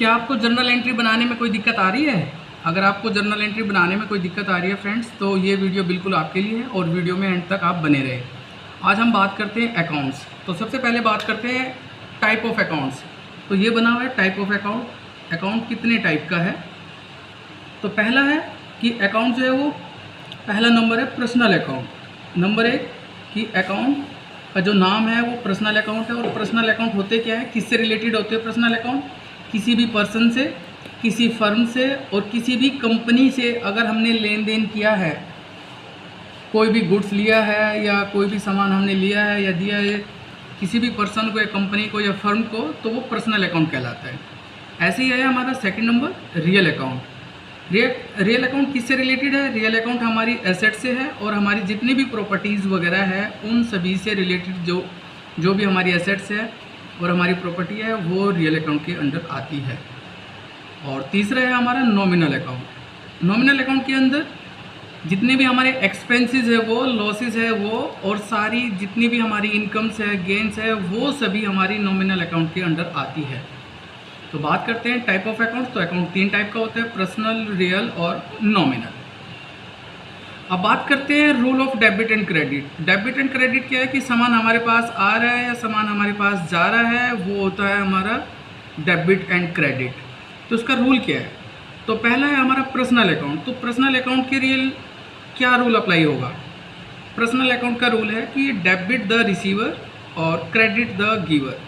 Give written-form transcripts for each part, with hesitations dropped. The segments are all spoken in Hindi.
क्या आपको जर्नल एंट्री बनाने में कोई दिक्कत आ रही है? अगर आपको जर्नल एंट्री बनाने में कोई दिक्कत आ रही है फ्रेंड्स, तो ये वीडियो बिल्कुल आपके लिए है और वीडियो में एंड तक आप बने रहे। आज हम बात करते हैं अकाउंट्स। तो सबसे पहले बात करते हैं टाइप ऑफ अकाउंट्स। तो ये बना हुआ है टाइप ऑफ अकाउंट। अकाउंट कितने टाइप का है? तो पहला है कि अकाउंट जो है वो पहला नंबर है पर्सनल अकाउंट। नंबर एक कि अकाउंट का जो नाम है वो पर्सनल अकाउंट है। और पर्सनल अकाउंट होते क्या है, किससे रिलेटेड होते हैं पर्सनल अकाउंट? किसी भी पर्सन से, किसी फर्म से और किसी भी कंपनी से अगर हमने लेन देन किया है, कोई भी गुड्स लिया है या कोई भी सामान हमने लिया है या दिया है किसी भी पर्सन को या कंपनी को या फर्म को, तो वो पर्सनल अकाउंट कहलाता है। ऐसे ही है हमारा second number real account. Real account किससे रिलेटेड है? रियल अकाउंट हमारी एसेट से है और हमारी जितनी भी प्रॉपर्टीज़ वगैरह है उन सभी से रिलेटेड जो भी हमारी एसेट्स है और हमारी प्रॉपर्टी है वो रियल अकाउंट के अंडर आती है। और तीसरा है हमारा नॉमिनल अकाउंट। नॉमिनल अकाउंट के अंदर जितने भी हमारे एक्सपेंसेस है वो, लॉसेस है वो, और सारी जितनी भी हमारी इनकम्स है, गेंस है, वो सभी हमारी नॉमिनल अकाउंट के अंडर आती है। तो बात करते हैं टाइप ऑफ अकाउंट। तो अकाउंट तीन टाइप का होता है, पर्सनल, रियल और नॉमिनल। अब बात करते हैं rule of debit and credit. Debit and credit क्या है कि सामान हमारे पास आ रहा है या सामान हमारे पास जा रहा है, वो होता है हमारा डेबिट एंड क्रेडिट। तो उसका रूल क्या है? तो पहला है हमारा पर्सनल अकाउंट। तो पर्सनल अकाउंट के लिए क्या रूल अप्लाई होगा? पर्सनल अकाउंट का रूल है कि डेबिट द रिसीवर और क्रेडिट द गिवर।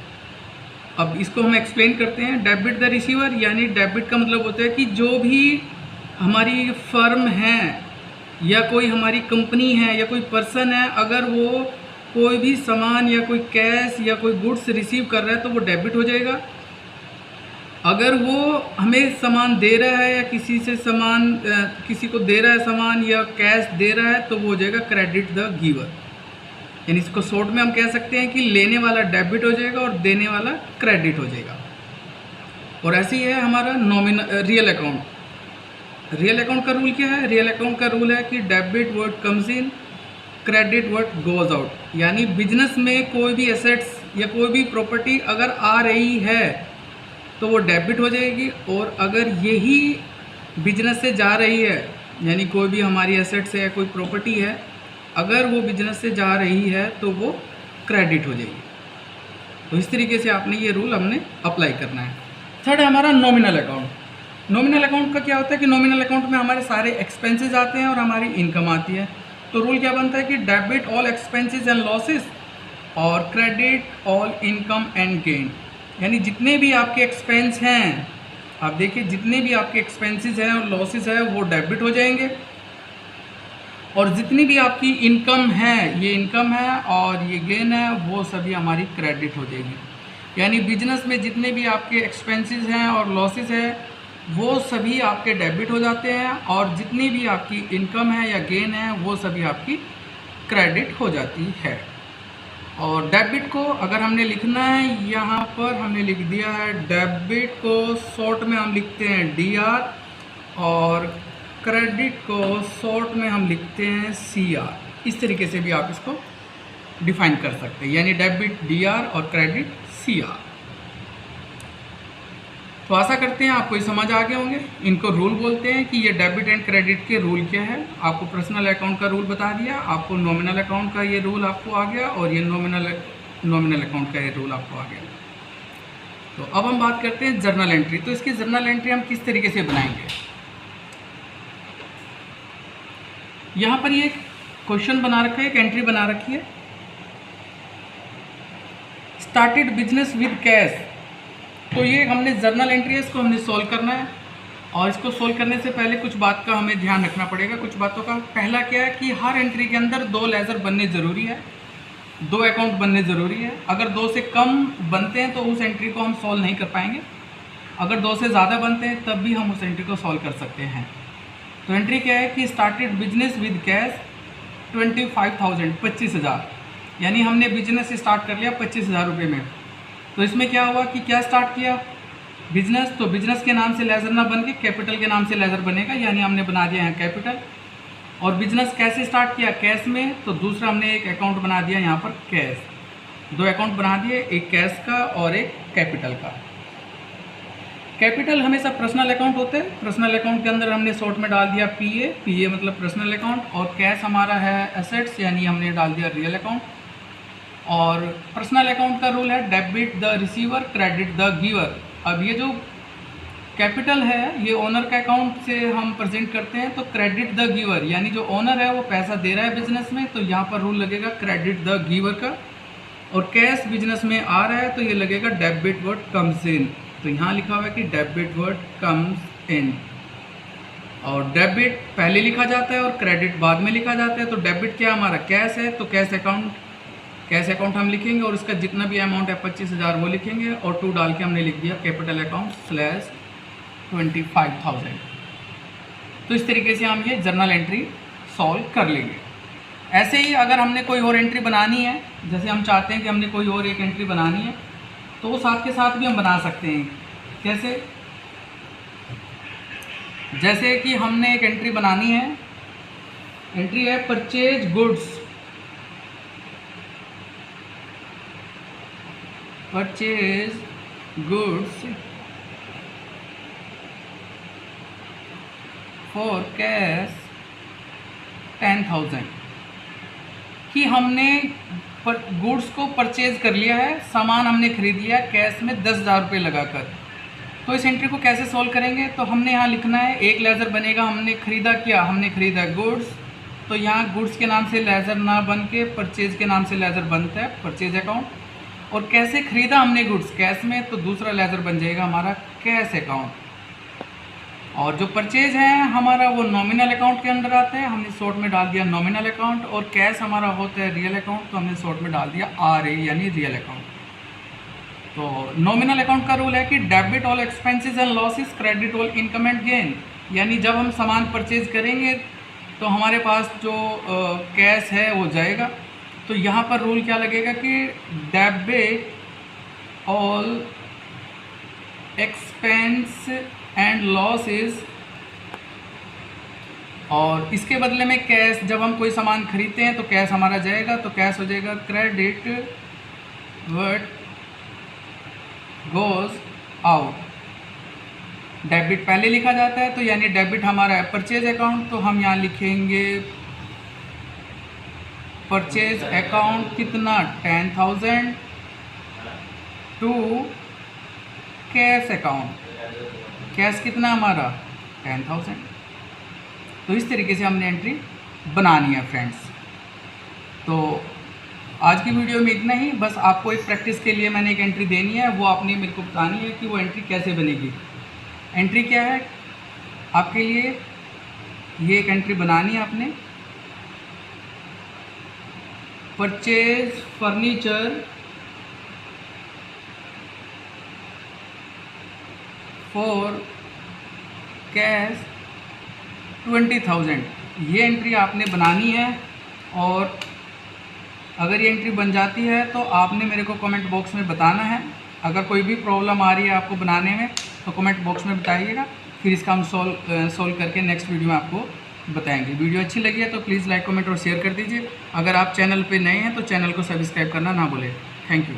अब इसको हम एक्सप्लेन करते हैं। डेबिट द रिसीवर यानी डेबिट का मतलब होता है कि जो भी हमारी फर्म है या कोई हमारी कंपनी है या कोई पर्सन है, अगर वो कोई भी सामान या कोई कैश या कोई गुड्स रिसीव कर रहा है तो वो डेबिट हो जाएगा। अगर वो हमें सामान दे रहा है या किसी को दे रहा है सामान या कैश दे रहा है तो वो हो जाएगा क्रेडिट द गिवर। यानी इसको शॉर्ट में हम कह सकते हैं कि लेने वाला डेबिट हो जाएगा और देने वाला क्रेडिट हो जाएगा। और ऐसे ही है हमारा रियल अकाउंट। रियल अकाउंट का रूल क्या है? रियल अकाउंट का रूल है कि debit word comes in, credit word goes out. यानी बिजनेस में कोई भी एसेट्स या कोई भी प्रॉपर्टी अगर आ रही है तो वो डेबिट हो जाएगी, और अगर यही बिजनेस से जा रही है, यानी कोई भी हमारी एसेट्स है या कोई प्रॉपर्टी है, अगर वो बिजनेस से जा रही है तो वो क्रेडिट हो जाएगी। तो इस तरीके से आपने ये रूल हमने अप्लाई करना है। थर्ड है हमारा नॉमिनल अकाउंट। नॉमिनल अकाउंट का क्या होता है कि नॉमिनल अकाउंट में हमारे सारे एक्सपेंसेस आते हैं और हमारी इनकम आती है। तो रूल क्या बनता है कि debit all expenses and losses और credit all income and gain. यानी जितने भी आपके एक्सपेंस हैं, आप देखिए जितने भी आपके एक्सपेंसेस हैं और लॉसेस है वो डेबिट हो जाएंगे, और जितनी भी आपकी इनकम है, ये इनकम है और ये गेन है, वो सभी हमारी क्रेडिट हो जाएगी। यानी बिजनेस में जितने भी आपके एक्सपेंसेस हैं और लॉसेस है वो सभी आपके डेबिट हो जाते हैं, और जितनी भी आपकी इनकम है या गेन है वो सभी आपकी क्रेडिट हो जाती है। और डेबिट को अगर हमने लिखना है, यहाँ पर हमने लिख दिया है डेबिट को शॉर्ट में हम लिखते हैं DR, और क्रेडिट को शॉर्ट में हम लिखते हैं CR। इस तरीके से भी आप इसको डिफाइन कर सकते हैं, यानी डेबिट DR और क्रेडिट CR। तो आशा करते हैं आपको ये समझ आ गए होंगे। इनको रूल बोलते हैं कि ये डेबिट एंड क्रेडिट के रूल क्या है। आपको पर्सनल अकाउंट का रूल बता दिया, आपको नॉमिनल अकाउंट का ये रूल आपको आ गया, और ये नॉमिनल अकाउंट का ये रूल आपको आ गया। तो अब हम बात करते हैं जर्नल एंट्री। तो इसकी जर्नल एंट्री हम किस तरीके से बनाएंगे? यहाँ पर ये क्वेश्चन बना रखा है, एक एंट्री बना रखी है, स्टार्टेड बिजनेस विद कैश। तो ये हमने जर्नल एंट्री है, इसको हमने सॉल्व करना है। और इसको सॉल्व करने से पहले कुछ बात का हमें ध्यान रखना पड़ेगा। कुछ बातों का पहला क्या है कि हर एंट्री के अंदर 2 लेजर बनने ज़रूरी है, 2 अकाउंट बनने ज़रूरी है। अगर 2 से कम बनते हैं तो उस एंट्री को हम सॉल्व नहीं कर पाएंगे। अगर 2 से ज़्यादा बनते हैं तब भी हम उस एंट्री को सॉल्व कर सकते हैं। तो एंट्री क्या है कि स्टार्टेड बिजनेस विद कैश 25,000, 25,000। यानी हमने बिजनेस स्टार्ट कर लिया 25,000 रुपये में। तो इसमें क्या हुआ कि क्या स्टार्ट किया बिजनेस, तो बिजनेस के नाम से लेजर ना बन के कैपिटल के नाम से लेजर बनेगा, यानी हमने बना दिया है कैपिटल। और बिजनेस कैसे स्टार्ट किया? कैश में। तो दूसरा हमने एक अकाउंट बना दिया यहाँ पर कैश। 2 अकाउंट बना दिए, एक कैश का और एक कैपिटल का। कैपिटल हमेशा पर्सनल अकाउंट होते हैं। पर्सनल अकाउंट के अंदर हमने शॉर्ट में डाल दिया पीए मतलब पर्सनल अकाउंट, और कैश हमारा है एसेट्स, यानी हमने डाल दिया रियल अकाउंट। और पर्सनल अकाउंट का रूल है debit the receiver credit the giver. अब ये जो कैपिटल है ये ओनर का अकाउंट से हम प्रेजेंट करते हैं, तो क्रेडिट द गिवर यानी जो ओनर है वो पैसा दे रहा है बिजनेस में, तो यहाँ पर रूल लगेगा क्रेडिट द गिवर का। और कैश बिजनेस में आ रहा है तो ये लगेगा डेबिट वर्ड कम्स इन, तो यहाँ लिखा हुआ है कि डेबिट वर्ड कम्स इन। और डेबिट पहले लिखा जाता है और क्रेडिट बाद में लिखा जाता है। तो डेबिट क्या हमारा कैश है, तो कैश अकाउंट हम लिखेंगे और इसका जितना भी अमाउंट है 25,000 वो लिखेंगे, और 2 डाल के हमने लिख दिया कैपिटल अकाउंट स्लैश 25,000। तो इस तरीके से हम ये जर्नल एंट्री सॉल्व कर लेंगे। ऐसे ही अगर हमने कोई और एंट्री बनानी है, जैसे हम चाहते हैं कि हमने कोई और एक एंट्री बनानी है, तो वो साथ के साथ भी हम बना सकते हैं। कैसे? जैसे कि हमने एक एंट्री बनानी है, एंट्री है परचेज गुड्स फॉर कैश 10,000 कि हमने गुड्स को परचेज कर लिया है, सामान हमने खरीद लिया कैश में 10,000 रुपये लगाकर। तो इस एंट्री को कैसे सॉल्व करेंगे? तो हमने यहाँ लिखना है एक लेजर बनेगा, हमने खरीदा गुड्स, तो यहाँ गुड्स के नाम से लेजर ना बन के परचेज के नाम से लेजर बनता है, परचेज अकाउंट। और कैसे खरीदा हमने गुड्स कैश में, तो दूसरा लेजर बन जाएगा हमारा कैश अकाउंट। और जो परचेज है हमारा वो नॉमिनल अकाउंट के अंदर आते हैं, हमने शॉर्ट में डाल दिया नॉमिनल अकाउंट। और कैश हमारा होता है रियल अकाउंट, तो हमने शॉर्ट में डाल दिया RA यानी रियल अकाउंट। तो नॉमिनल अकाउंट का रूल है कि debit all expenses and losses credit all income and gain, यानी जब हम सामान परचेज करेंगे तो हमारे पास जो कैश है वो जाएगा। तो यहाँ पर रूल क्या लगेगा कि debit all expense and losses, और इसके बदले में कैश, जब हम कोई सामान खरीदते हैं तो कैश हमारा जाएगा, तो कैश हो जाएगा credit what goes out. Debit पहले लिखा जाता है, तो यानी डेबिट हमारा है परचेज अकाउंट, तो हम यहाँ लिखेंगे परचेज अकाउंट कितना 10,000 टू कैश अकाउंट, कैश कितना हमारा 10,000। तो इस तरीके से हमने एंट्री बनानी है फ्रेंड्स। तो आज की वीडियो में इतना ही, बस आपको एक प्रैक्टिस के लिए मैंने एक एंट्री देनी है, वो आपने मेरे को बतानी है कि वो एंट्री कैसे बनेगी। एंट्री क्या है आपके लिए, ये एक एंट्री बनानी है आपने, परचेज फर्नीचर फॉर कैश 20,000, ये एंट्री आपने बनानी है। और अगर ये एंट्री बन जाती है तो आपने मेरे को कमेंट बॉक्स में बताना है। अगर कोई भी प्रॉब्लम आ रही है आपको बनाने में तो कमेंट बॉक्स में बताइएगा, फिर इसका हम सॉल्व करके नेक्स्ट वीडियो में आपको बताएंगे। वीडियो अच्छी लगी है तो प्लीज़ लाइक कमेंट और शेयर कर दीजिए। अगर आप चैनल पे नए हैं तो चैनल को सब्सक्राइब करना ना भूलें। Thank you.